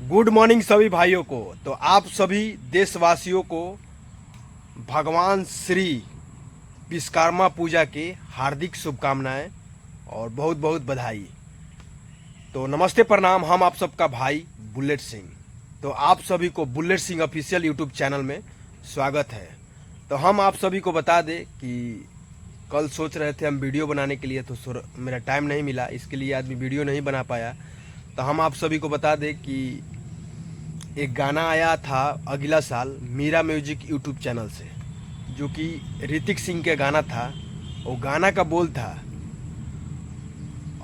Good morning सभी भाइयों को। तो आप सभी देशवासियों को भगवान श्री विश्वकर्मा पूजा की हार्दिक शुभकामनाएं और बहुत बहुत बधाई। तो नमस्ते प्रणाम, हम आप सबका भाई बुलेट सिंह। तो आप सभी को bullet Singh official YouTube channel में स्वागत है। तो हम आप सभी को बता दें कि कल सोच रहे थे हम वीडियो बनाने के लिए, तो मेरा टाइम नहीं मिला, इसके लिए आदमी वीडियो नहीं बना पाया। तो हम आप सभी को बता दें कि एक गाना आया था अगला साल मीरा म्यूजिक यूट्यूब चैनल से, जो कि ऋतिक सिंह के गाना था। वो गाना का बोल था,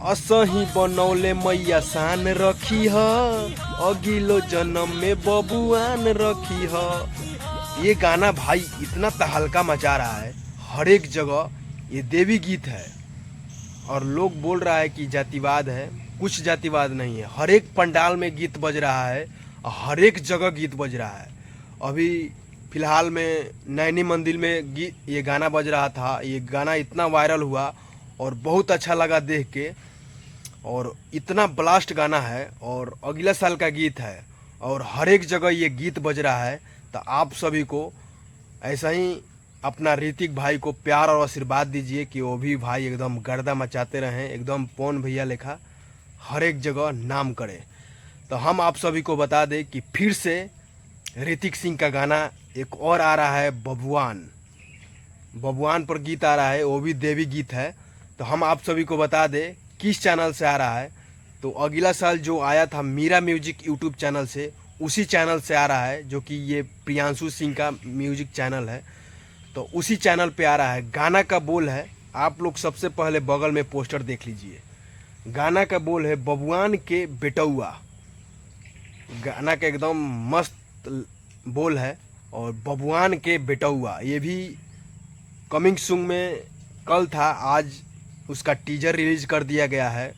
असही बनौले मैया शान रखी ह, अगिलो जन्म में बबुआन रखी ह। ये गाना भाई इतना तहलका मचा रहा है, हर एक जगह ये देवी गीत है और लोग बोल रहा है कि जातिवाद है। कुछ जातिवाद नहीं है, हर एक पंडाल में गीत बज रहा है, हर एक जगह गीत बज रहा है। अभी फिलहाल में नैनी मंदिर में ये गाना बज रहा था। ये गाना इतना वायरल हुआ और बहुत अच्छा लगा देख के, और इतना ब्लास्ट गाना है और अगला साल का गीत है और हर एक जगह ये गीत बज रहा है। तो आप सभी को ऐसा ही अपना ऋतिक भाई को प्यार और आशीर्वाद दीजिए कि वो भी भाई एकदम गर्दा मचाते रहें, एकदम पवन भैया लेखा हर एक जगह नाम करे। तो हम आप सभी को बता दें कि फिर से ऋतिक सिंह का गाना एक और आ रहा है, बबुआन पर गीत आ रहा है, वो भी देवी गीत है। तो हम आप सभी को बता दें किस चैनल से आ रहा है। तो अगला साल जो आया था मीरा म्यूजिक यूट्यूब चैनल से, उसी चैनल से आ रहा है, जो कि ये प्रियांशु सिंह का म्यूजिक चैनल है। तो उसी चैनल पे आ रहा है। गाना का बोल है, आप लोग सबसे पहले बगल में पोस्टर देख लीजिए। गाना का बोल है बबुआन के बेटौआ। गाना का एकदम मस्त बोल है और बबुआन के बेटौआ ये भी कमिंग सून में कल था, आज उसका टीजर रिलीज कर दिया गया है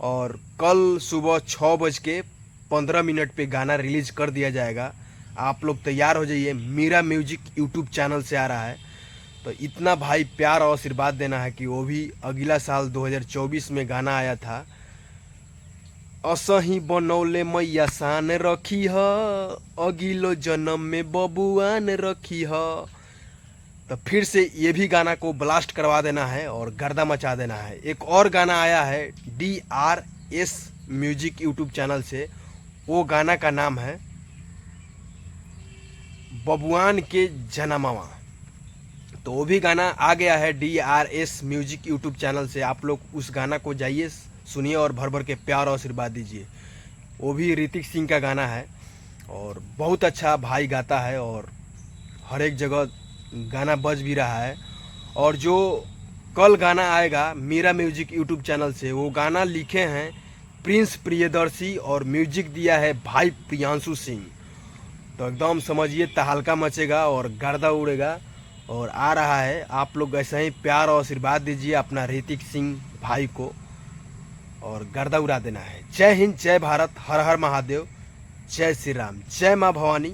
और कल सुबह 6:15 पे गाना रिलीज कर दिया जाएगा। आप लोग तैयार हो जाइए, मीरा म्यूजिक यूट्यूब चैनल से आ रहा है। तो इतना भाई प्यार और आशीर्वाद देना है कि वो भी अगला साल 2024 में गाना आया था, असही बनौले मैया शान रखी ह, अगिलो जन्म में बबुआन रखी ह। तो फिर से ये भी गाना को ब्लास्ट करवा देना है और गर्दा मचा देना है। एक और गाना आया है DRS म्यूजिक यूट्यूब चैनल से, वो गाना का नाम है बबुआन के जनमवा। तो वो भी गाना आ गया है DRS म्यूजिक यूट्यूब चैनल से। आप लोग उस गाना को जाइए, सुनिए और भर भर के प्यार और आशीर्वाद दीजिए। वो भी ऋतिक सिंह का गाना है और बहुत अच्छा भाई गाता है और हर एक जगह गाना बज भी रहा है। और जो कल गाना आएगा मीरा म्यूजिक यूट्यूब चैनल से, वो गाना लिखे हैं प्रिंस प्रियदर्शी और म्यूजिक दिया है भाई प्रियांशु सिंह। तो एकदम समझिए तहलका मचेगा और गर्दा उड़ेगा और आ रहा है। आप लोग ऐसा ही प्यार और आशीर्वाद दीजिए अपना ऋतिक सिंह भाई को और गर्दा उड़ा देना है। जय हिंद, जय भारत, हर हर महादेव, जय श्री राम, जय माँ भवानी।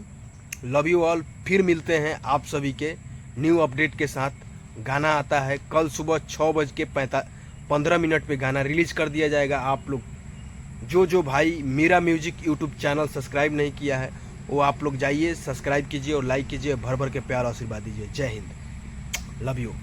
Love you all. फिर मिलते हैं आप सभी के न्यू अपडेट के साथ। गाना आता है कल सुबह 6:15 पे गाना रिलीज कर दिया जाएगा। आप लोग जो भाई Meera Music YouTube channel subscribe नहीं किया है, वो आप लोग जाइए, सब्सक्राइब कीजिए और लाइक कीजिए, भर भर के प्यार आशीर्वाद दीजिए। जय हिंद, लव यू।